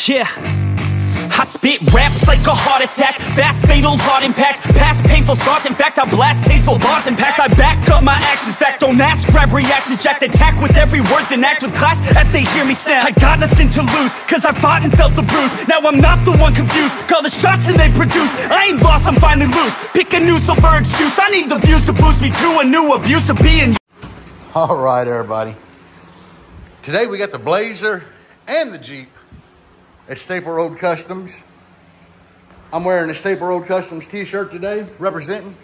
Yeah, I spit raps like a heart attack, fast fatal heart impact, past painful scars. In fact, I blast tasteful bars and pass. I back up my actions, fact don't ask, grab reactions, jacked attack with every word, then act with class as they hear me snap. I got nothing to lose, cause I fought and felt the bruise. Now I'm not the one confused, call the shots and they produce. I ain't lost, I'm finally loose, pick a new silver excuse. I need the views to boost me to a new abuse of being. All right, everybody. Today we got the Blazer and the Jeep at Staple Road Customs. I'm wearing a Staple Road Customs t-shirt today, representing.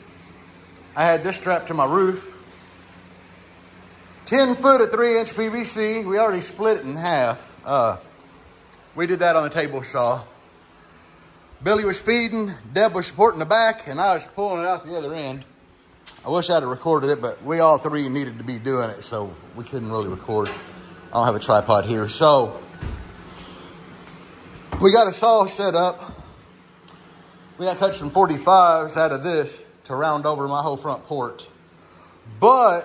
I had this strapped to my roof. 10 foot of 3-inch PVC. We already split it in half. We did that on the table saw. Billy was feeding, Deb was supporting the back, and I was pulling it out the other end. I wish I'd have recorded it, but we all three needed to be doing it, so we couldn't really record. I don't have a tripod here. So we got a saw set up. We got to cut some 45s out of this to round over my whole front port. But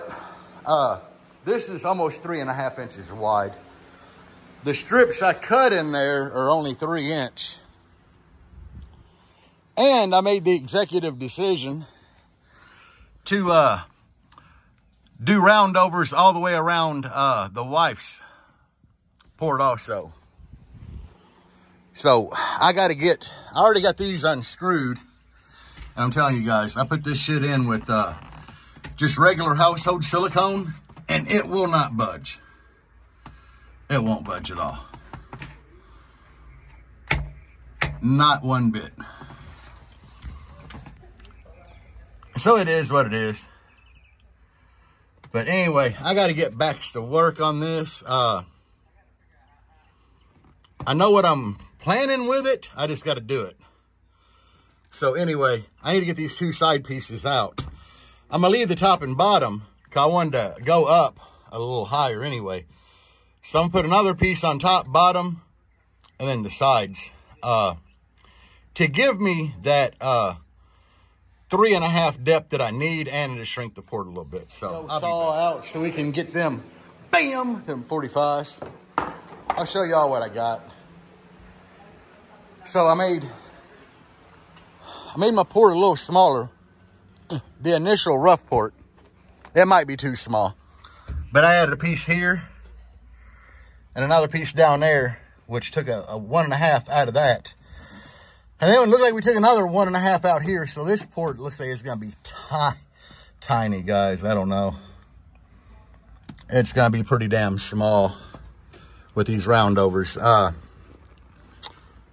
this is almost 3.5 inches wide. The strips I cut in there are only 3-inch. And I made the executive decision to do roundovers all the way around the wife's port also. So I already got these unscrewed. And I'm telling you guys, I put this shit in with just regular household silicone and it will not budge. It won't budge at all. Not one bit. So it is what it is. But anyway, I got to get back to work on this. I know what I'm planning with it. I just got to do it. So anyway, I need to get these two side pieces out. I'm going to leave the top and bottom because I wanted to go up a little higher anyway. So I'm going to put another piece on top, bottom, and then the sides. To give me that 3.5 depth that I need and to shrink the port a little bit. So I'll saw out so we can get them, bam, them 45s. I'll show y'all what I got. So I made my port a little smaller. The initial rough port, it might be too small. But I added a piece here and another piece down there, which took a 1.5 out of that. And then it looked like we took another 1.5 out here. So this port looks like it's going to be tiny, guys. I don't know. It's going to be pretty damn small with these roundovers.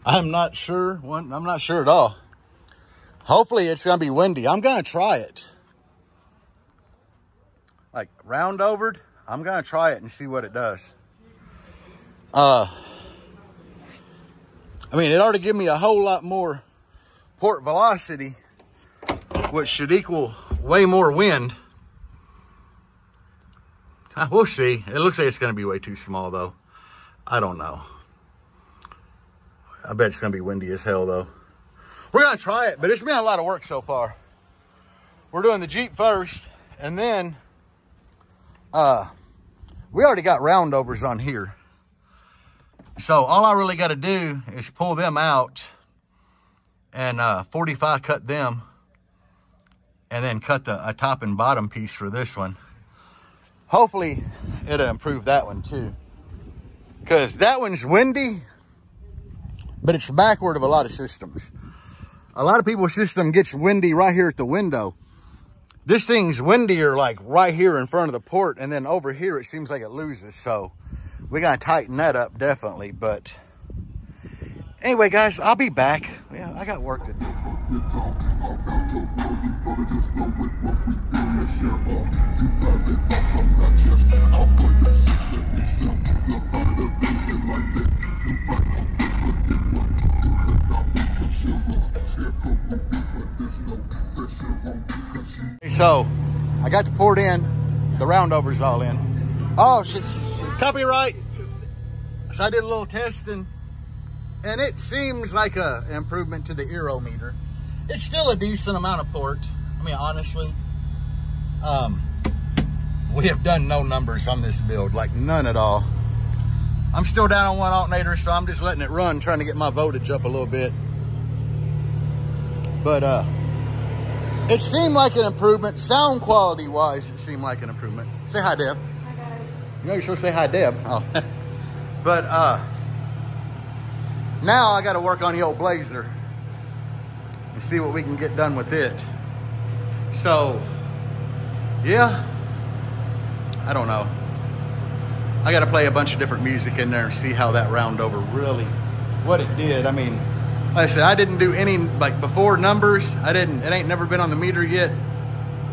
I'm not sure. I'm not sure at all. Hopefully it's going to be windy. I'm going to try it. Like roundovered, I'm going to try it and see what it does. I mean, it already give me a whole lot more port velocity, which should equal way more wind. We'll see. It looks like it's going to be way too small, though. I don't know. I bet it's going to be windy as hell, though. We're going to try it, but it's been a lot of work so far. We're doing the Jeep first, and then we already got roundovers on here. So all I really got to do is pull them out and 45 cut them, and then cut a top and bottom piece for this one. Hopefully it'll improve that one too, because that one's windy, but it's backward of a lot of systems. A lot of people's system gets windy right here at the window. This thing's windier like right here in front of the port, and then over here it seems like it loses. So we gotta tighten that up definitely. But anyway, guys, I'll be back. Yeah, I got work to do. So I got the port in, the roundovers all in. Oh shit, copyright. So I did a little testing, and it seems like an improvement to the Aerometer. It's still a decent amount of port. I mean, honestly, we have done no numbers on this build, like none at all. I'm still down on one alternator, so I'm just letting it run, trying to get my voltage up a little bit. But it seemed like an improvement. Sound quality wise, it seemed like an improvement. Say hi, Deb. Hi, guys. You know you're supposed to say hi, Deb. Oh. But now I got to work on the old Blazer and see what we can get done with it. So, yeah, I don't know. I got to play a bunch of different music in there and see how that round over really, what it did. I mean, like I said, I didn't do any, like before numbers, it ain't never been on the meter yet.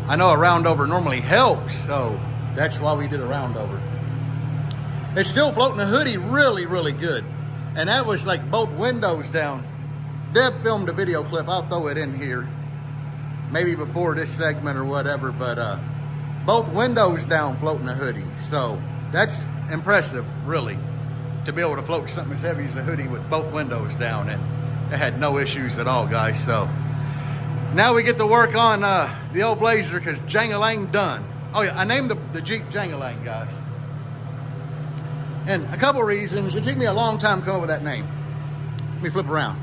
I know a round over normally helps, so that's why we did a round over. It's still floating the hoodie really, really good. And that was like both windows down. Deb filmed a video clip, I'll throw it in here. Maybe before this segment or whatever, but both windows down floating the hoodie. So that's impressive, really, to be able to float something as heavy as a hoodie with both windows down, and it had no issues at all, guys. So now we get to work on the old Blazer, because Jangalang done. Oh yeah, I named the Jeep Jangalang, guys. And a couple reasons. It took me a long time to come up with that name. Let me flip around.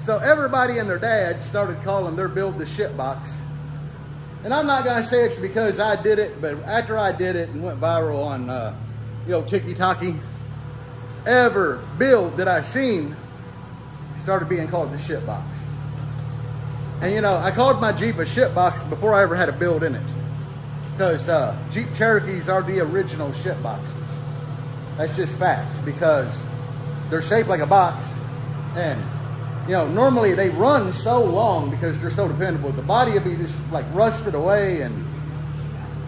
So everybody and their dad started calling their build the shit box. And I'm not gonna say it's because I did it, but after I did it and went viral on TikTok, every build that I've seen started being called the shit box. And you know, I called my Jeep a shit box before I ever had a build in it, because Jeep Cherokees are the original shit boxes. That's just facts, because they're shaped like a box, and you know, normally they run so long because they're so dependable. The body will be just like rusted away, and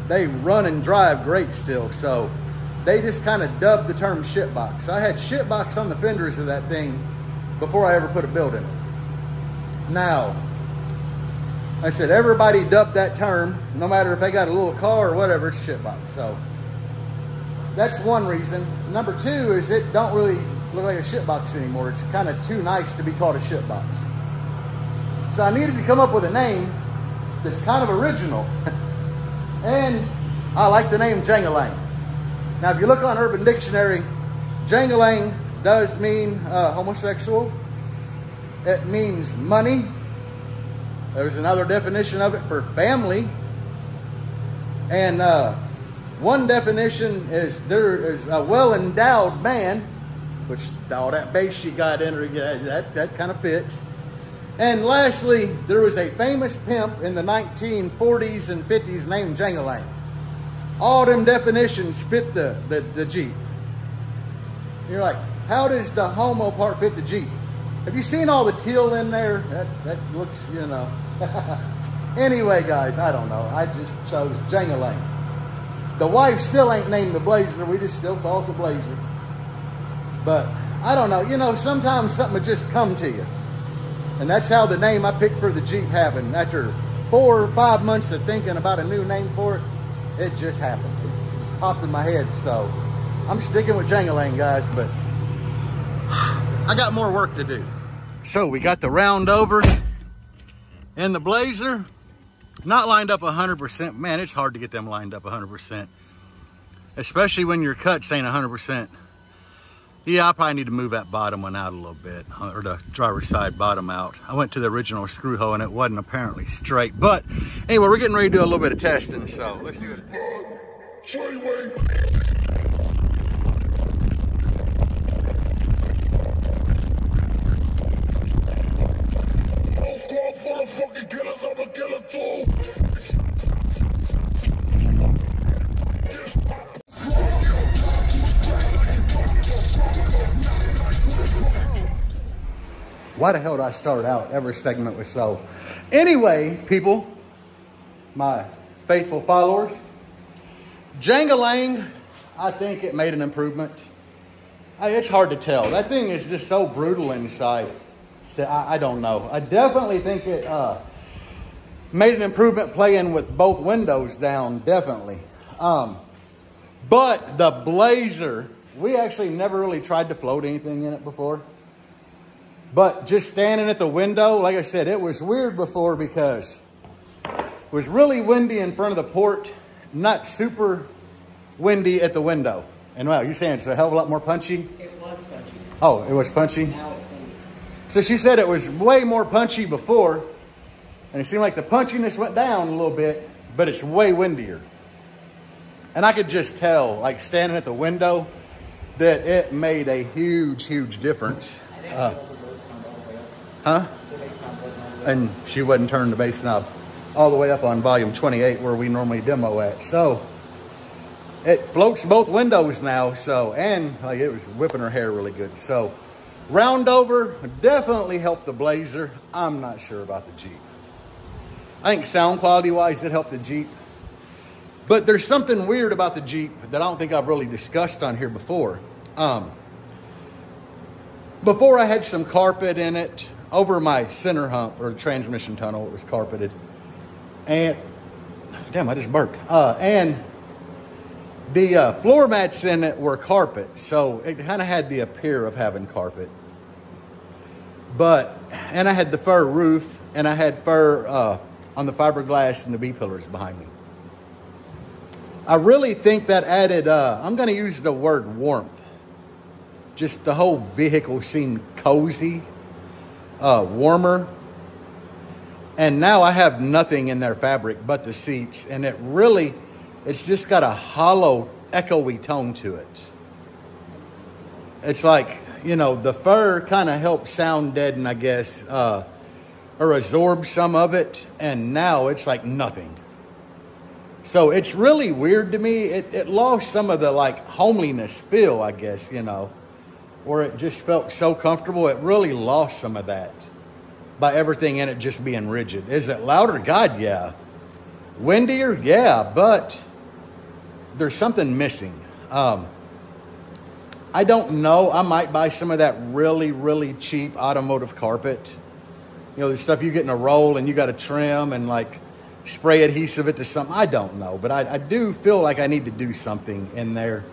they run and drive great still. So they just kind of dubbed the term shit box. I had shit box on the fenders of that thing before I ever put a build in it. Now, I said everybody dubbed that term, no matter if they got a little car or whatever, it's shit box. So that's one reason. Number two is it don't really look like a shit box anymore. It's kind of too nice to be called a shit box. So I needed to come up with a name that's kind of original. And I like the name Jangalang. Now, if you look on Urban Dictionary, Jangalang does mean homosexual. It means money. There's another definition of it for family. And one definition is there is a well-endowed man, which all that bass you got in her, that kind of fits. And lastly, there was a famous pimp in the 1940s and 50s named Jangalang. All them definitions fit the Jeep. You're like, how does the homo part fit the Jeep? Have you seen all the teal in there? That looks, you know. Anyway, guys, I don't know. I just chose Jangalang. The wife still ain't named the Blazer. We just still call it the Blazer. But I don't know. You know, sometimes something will just come to you. And that's how the name I picked for the Jeep happened. After 4 or 5 months of thinking about a new name for it, it just happened. It just popped in my head. So I'm sticking with Jangalang, guys, but I got more work to do. So we got the round over and the Blazer. Not lined up 100%. Man, it's hard to get them lined up 100%. Especially when your cuts ain't 100%. Yeah, I probably need to move that bottom one out a little bit, or the driver's side bottom out. I went to the original screw hole and it wasn't apparently straight. But anyway, we're getting ready to do a little bit of testing, so let's do it. Why the hell did I start out every segment with so? Anyway, people, my faithful followers, Jangalang, I think it made an improvement. It's hard to tell. That thing is just so brutal inside that I don't know. I definitely think it made an improvement playing with both windows down, definitely. But the Blazer, we actually never really tried to float anything in it before. But just standing at the window, like I said, it was weird before because it was really windy in front of the port, not super windy at the window. And wow, you're saying it's a hell of a lot more punchy? It was punchy. Oh, it was punchy? Now it's windy. So she said it was way more punchy before, and it seemed like the punchiness went down a little bit, but it's way windier. And I could just tell, like standing at the window, that it made a huge, huge difference. Huh? And she wouldn't turn the bass knob all the way up on volume 28 where we normally demo at. So it floats both windows now. So, and like it was whipping her hair really good. So round over definitely helped the Blazer. I'm not sure about the Jeep. I think sound quality wise, it helped the Jeep. But there's something weird about the Jeep that I don't think I've really discussed on here before. Before I had some carpet in it, over my center hump or transmission tunnel, it was carpeted. And, damn, I just burped. And the floor mats in it were carpet. So it kind of had the appear of having carpet. But, and I had the fur roof, and I had fur on the fiberglass and the B-pillars behind me. I really think that added, I'm going to use the word warmth. Just the whole vehicle seemed cozy, warmer. And now I have nothing in their fabric but the seats. And it really, it's just got a hollow, echoey tone to it. It's like, you know, the fur kind of helped sound deaden, I guess, or absorb some of it. And now it's like nothing. So it's really weird to me. It lost some of the like homeliness feel, I guess, you know, where it just felt so comfortable. It really lost some of that by everything in it just being rigid. Is it louder? God, yeah. Windier? Yeah, but there's something missing. I don't know. I might buy some of that really, really cheap automotive carpet. You know, the stuff you get in a roll and you got to trim and like spray adhesive it to something. I don't know, but I do feel like I need to do something in there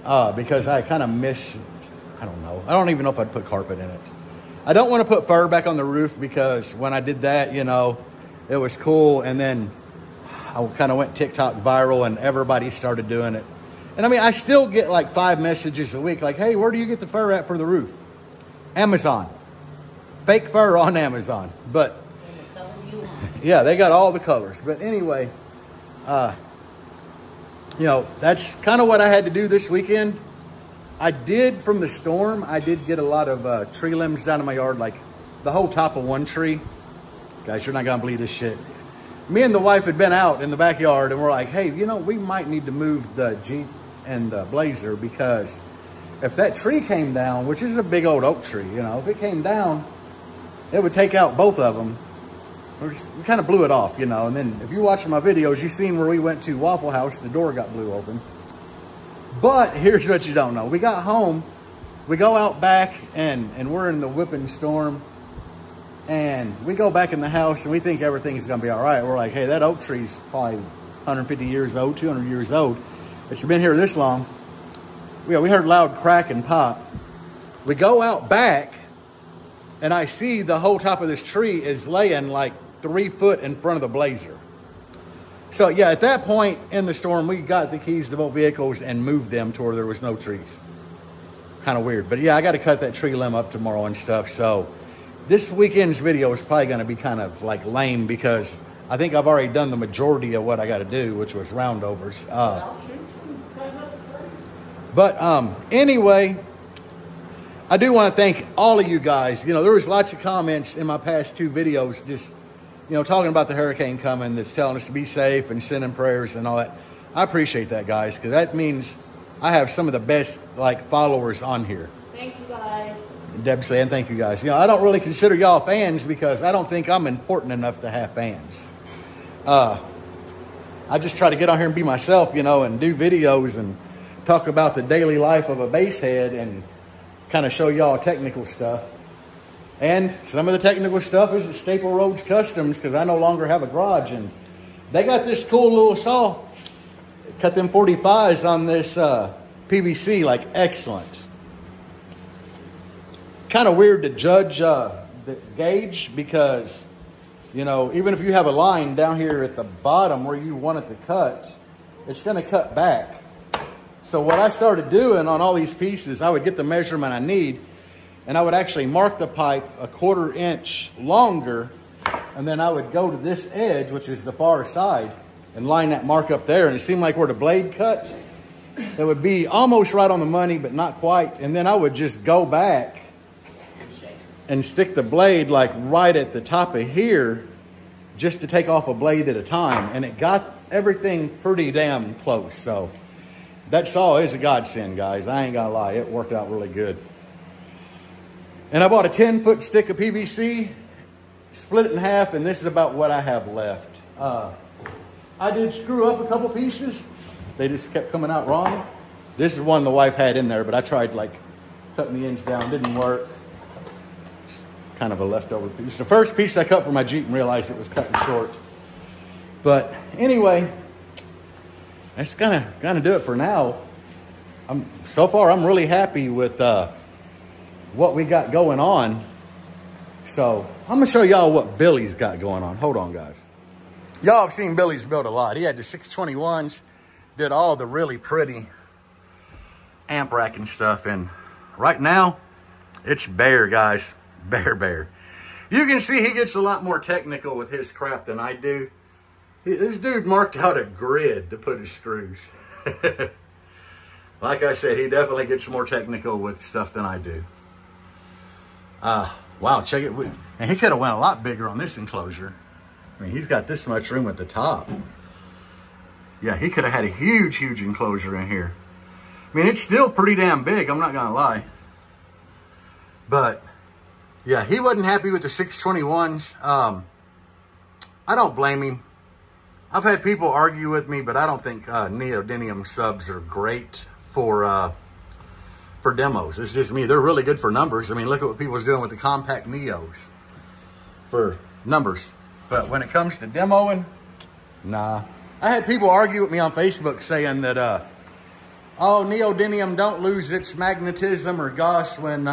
because I kind of miss, I don't know. I don't even know if I'd put carpet in it. I don't want to put fur back on the roof because when I did that, you know, it was cool. And then I kind of went TikTok viral and everybody started doing it. And I mean, I still get like 5 messages a week like, hey, where do you get the fur at for the roof? Amazon. Fake fur on Amazon. But yeah, they got all the colors. But anyway, you know, that's kind of what I had to do this weekend. I did, from the storm, I did get a lot of tree limbs down in my yard, like the whole top of one tree. Guys, you're not going to believe this shit. Me and the wife had been out in the backyard and we're like, hey, you know, we might need to move the Jeep and the Blazer because if that tree came down, which is a big old oak tree, you know, if it came down, it would take out both of them. We kind of blew it off, you know. And then if you watch my videos, you've seen where we went to Waffle House, the door got blew open. But here's what you don't know. We got home, we go out back and we're in the whipping storm. And we go back in the house and we think everything's going to be all right. We're like, hey, that oak tree's probably 150 years old, 200 years old. It's been here this long. We heard loud crack and pop. We go out back and I see the whole top of this tree is laying like 3 foot in front of the Blazer. So yeah, at that point in the storm, we got the keys to both vehicles and moved them to where there was no trees. Kind of weird. But yeah, I got to cut that tree limb up tomorrow and stuff. So this weekend's video is probably going to be kind of like lame because I think I've already done the majority of what I got to do, which was roundovers. But anyway, I do want to thank all of you guys. You know, there was lots of comments in my past 2 videos just, you know, talking about the hurricane coming that's telling us to be safe and sending prayers and all that. I appreciate that, guys, because that means I have some of the best, like, followers on here. Thank you, guys. Deb saying thank you, guys. You know, I don't really consider y'all fans because I don't think I'm important enough to have fans. I just try to get on here and be myself, you know, and do videos and talk about the daily life of a bass head and kind of show y'all technical stuff. And some of the technical stuff is at Staple Roads Customs because I no longer have a garage. And they got this cool little saw. Cut them 45s on this PVC, like excellent. Kind of weird to judge the gauge because, you know, even if you have a line down here at the bottom where you want it to cut, it's going to cut back. So what I started doing on all these pieces, I would get the measurement I need, and I would actually mark the pipe a 1/4 inch longer, and then I would go to this edge, which is the far side, and line that mark up there. And it seemed like where the blade cut, it would be almost right on the money, but not quite. And then I would just go back and stick the blade like right at the top of here, just to take off a blade at a time. And it got everything pretty damn close. So that saw is a godsend, guys. I ain't gonna lie, it worked out really good. And I bought a 10-foot stick of PVC, split it in half, and this is about what I have left. I did screw up a couple pieces. They just kept coming out wrong. This is one the wife had in there, but I tried like cutting the ends down, didn't work. Kind of a leftover piece. It's the first piece I cut for my Jeep and realized it was cutting short. But anyway, that's gonna do it for now. So far I'm really happy with what we got going on. So I'm gonna show y'all what Billy's got going on. Hold on, guys. Y'all have seen Billy's build a lot. He had the 621s, did all the really pretty amp rack and stuff. And right now it's bare, guys. Bare. You can see he gets a lot more technical with his crap than I do. This dude marked out a grid to put his screws. Like I said, he definitely gets more technical with stuff than I do. Wow, check it. And he could have went a lot bigger on this enclosure. I mean, he's got this much room at the top. Yeah, he could have had a huge enclosure in here. I mean, it's still pretty damn big, I'm not gonna lie. But yeah, he wasn't happy with the 621s. I don't blame him. I've had people argue with me, but I don't think neodymium subs are great for demos. It's just me. They're really good for numbers. I mean, look at what people's doing with the compact Neos for numbers. But when it comes to demoing, nah. I had people argue with me on Facebook saying that, oh, neodymium don't lose its magnetism or gosh when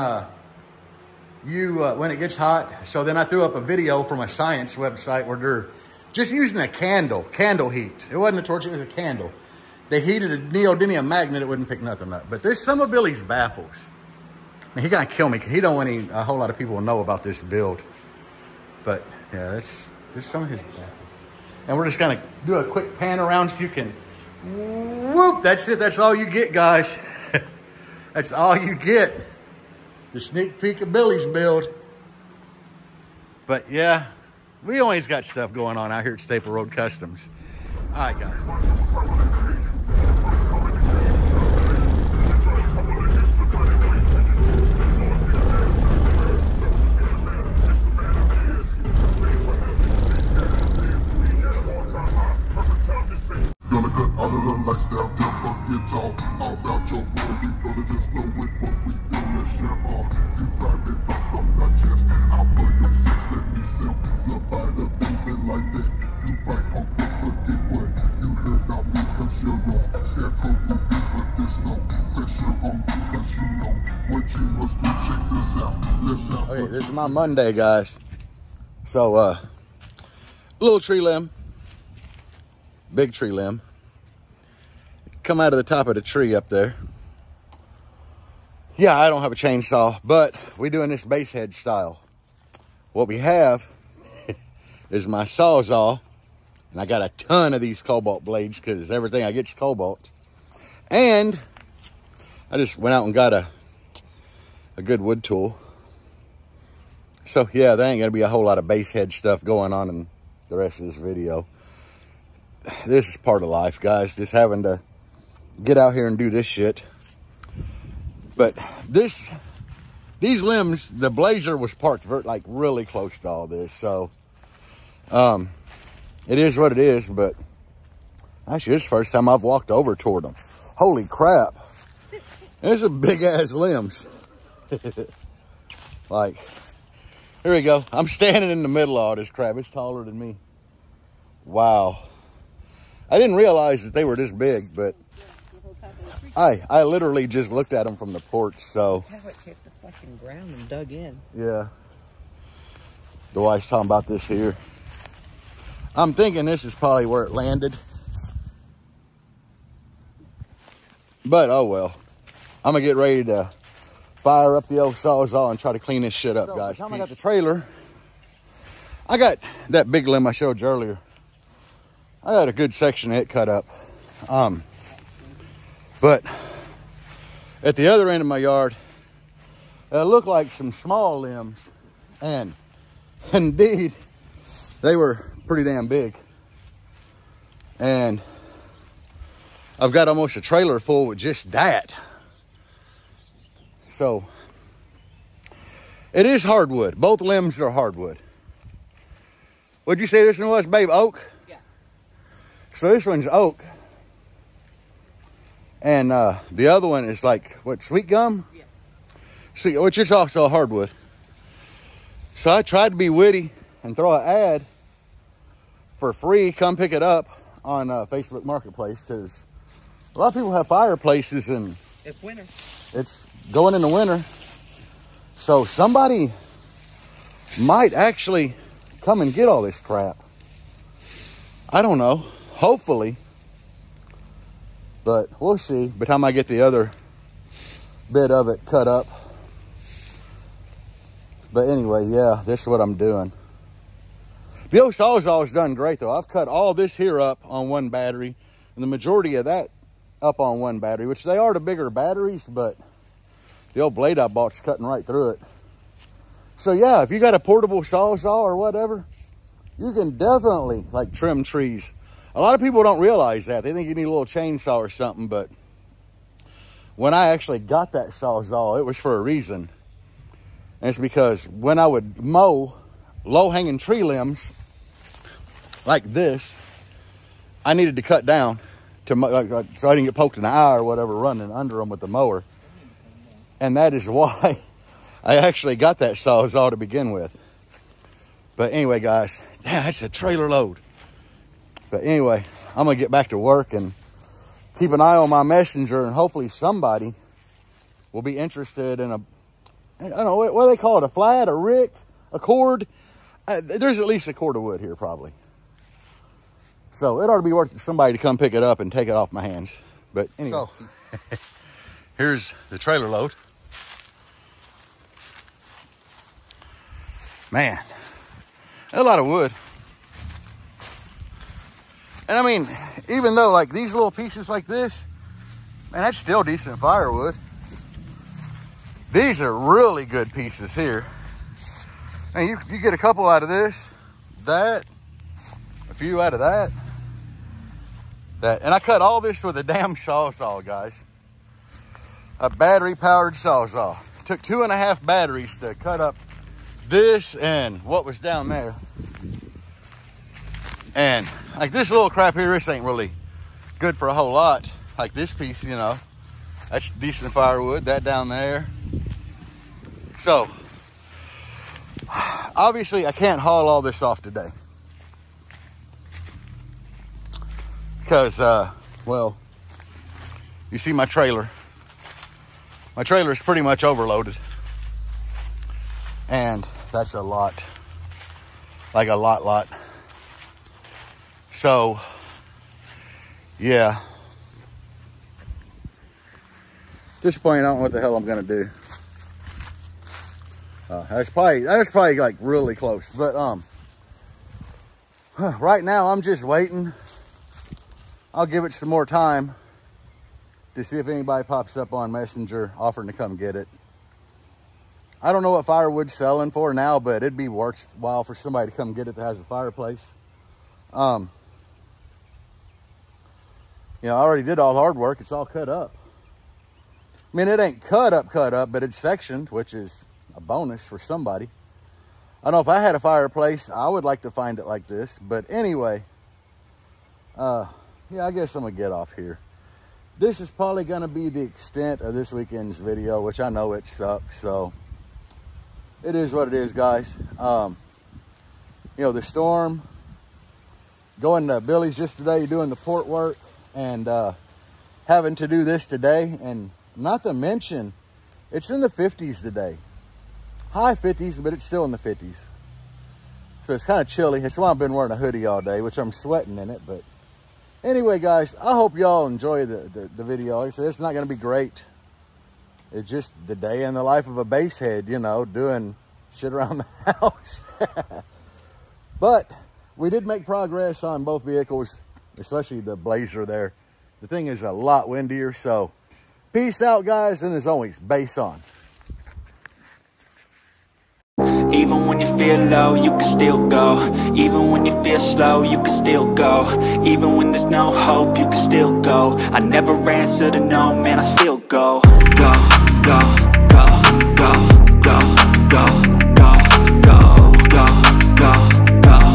it gets hot. So then I threw up a video from a science website where they're just using a candle heat. It wasn't a torch, it was a candle. They heated a neodymium magnet, it wouldn't pick nothing up. But there's some of Billy's baffles. I mean, he gonna kill me. He don't want a whole lot of people to know about this build. But yeah, there's some of his baffles. And we're just gonna do a quick pan around so you can, whoop, that's it. That's all you get, guys. That's all you get. The sneak peek of Billy's build. But yeah, we always got stuff going on out here at Staple Road Customs. All right, guys. Gonna cut all of the lights down till forgets all about your boy. You gonna just know it, what we do, let's share all. You private thoughts from my chest. I'll put your six, let me sell. Look by the things that like that. You bite on quick, forget what you heard about me, cause you're wrong. Scarecrow, you be but this no pressure on you, cause you know what you must do. Check this out, let's out. Okay, this is my Monday, guys. So, little tree limb. Big tree limb. Come out of the top of the tree up there. Yeah, I don't have a chainsaw, but we're doing this base head style. What we have is my Sawzall, and I got a ton of these cobalt blades because everything I get is cobalt. And I just went out and got a good wood tool. So yeah, there ain't gonna be a whole lot of base head stuff going on in the rest of this video. This is part of life, guys, just having to get out here and do this shit. But these limbs, the Blazer was parked like really close to all this, so it is what it is. But actually, this is the first time I've walked over toward them. Holy crap, there's some big ass limbs. Like, here we go. I'm standing in the middle of all this crap. It's taller than me. Wow. I didn't realize that they were this big, but I literally just looked at them from the porch, so. How it hit the fucking ground and dug in. Yeah. The wife's talking about this here. I'm thinking this is probably where it landed. But oh well. I'm gonna get ready to fire up the old Sawzall and try to clean this shit up, guys. By the time I got the trailer, I got that big limb I showed you earlier. I got a good section of it cut up. But at the other end of my yard, it looked like some small limbs, and indeed, they were pretty damn big. And I've got almost a trailer full with just that. So it is hardwood. Both limbs are hardwood. What'd you say this one was, babe? Oak? Yeah. So this one's oak. And the other one is like, what, sweet gum? Yeah. See, which is also hardwood. So I tried to be witty and throw an ad for free. Come pick it up on Facebook Marketplace, because a lot of people have fireplaces and It's winter. it's going in the winter. So somebody might actually come and get all this crap. I don't know. Hopefully. But we'll see by the time I get the other bit of it cut up. But anyway, yeah, this is what I'm doing. The old Sawzall is done great, though. I've cut all this here up on one battery, and the majority of that up on one battery, which they are the bigger batteries, but the old blade I bought's cutting right through it. So yeah, if you got a portable Sawzall or whatever, you can definitely like trim trees. A lot of people don't realize that. They think you need a little chainsaw or something, but when I actually got that Sawzall, it was for a reason. And it's because when I would mow low-hanging tree limbs like this, I needed to cut down to so I didn't get poked in the eye or whatever running under them with the mower. And that is why I actually got that Sawzall to begin with. But anyway, guys, yeah, that's a trailer load. But anyway, I'm going to get back to work and keep an eye on my messenger, and hopefully somebody will be interested in a, I don't know, what do they call it? A flat, a rick, a cord? There's at least a cord of wood here, probably. So it ought to be worth somebody to come pick it up and take it off my hands. But anyway. So, here's the trailer load. Man, a lot of wood. And I mean, even though like these little pieces like this, man, that's still decent firewood. These are really good pieces here. And you get a couple out of this, that, a few out of that. And I cut all this with a damn Sawzall, guys. A battery-powered Sawzall. It took 2.5 batteries to cut up this and what was down there. And like this little crap here, this ain't really good for a whole lot. Like this piece, you know, that's decent firewood. That down there. So, obviously I can't haul all this off today. Because, well, you see my trailer. My trailer is pretty much overloaded. And that's a lot. Like a lot. So, yeah. At this point, I don't know what the hell I'm gonna do. That's probably like really close. But right now I'm just waiting. I'll give it some more time to see if anybody pops up on Messenger offering to come get it. I don't know what firewood's selling for now, but it'd be worthwhile for somebody to come get it that has a fireplace. You know, I already did all the hard work. It's all cut up. I mean, it ain't cut up, but it's sectioned, which is a bonus for somebody. I don't know if I had a fireplace, I would like to find it like this. But anyway, yeah, I guess I'm gonna get off here. This is probably gonna be the extent of this weekend's video, which I know it sucks. So it is what it is, guys. You know, the storm, going to Billy's just today, doing the port work, and having to do this today. And not to mention, it's in the 50s today. High 50s, but it's still in the 50s. So it's kind of chilly. It's why I've been wearing a hoodie all day, which I'm sweating in it, but Anyway, guys, I hope y'all enjoy the video. Like I said, it's not going to be great. It's just the day in the life of a basehead, you know, doing shit around the house. But we did make progress on both vehicles, especially the Blazer there. The thing is a lot windier, so peace out, guys, and as always, bass on. Even when you feel low, you can still go. Even when you feel slow, you can still go. Even when there's no hope, you can still go. I never answer to no, man, I still go. Go, go.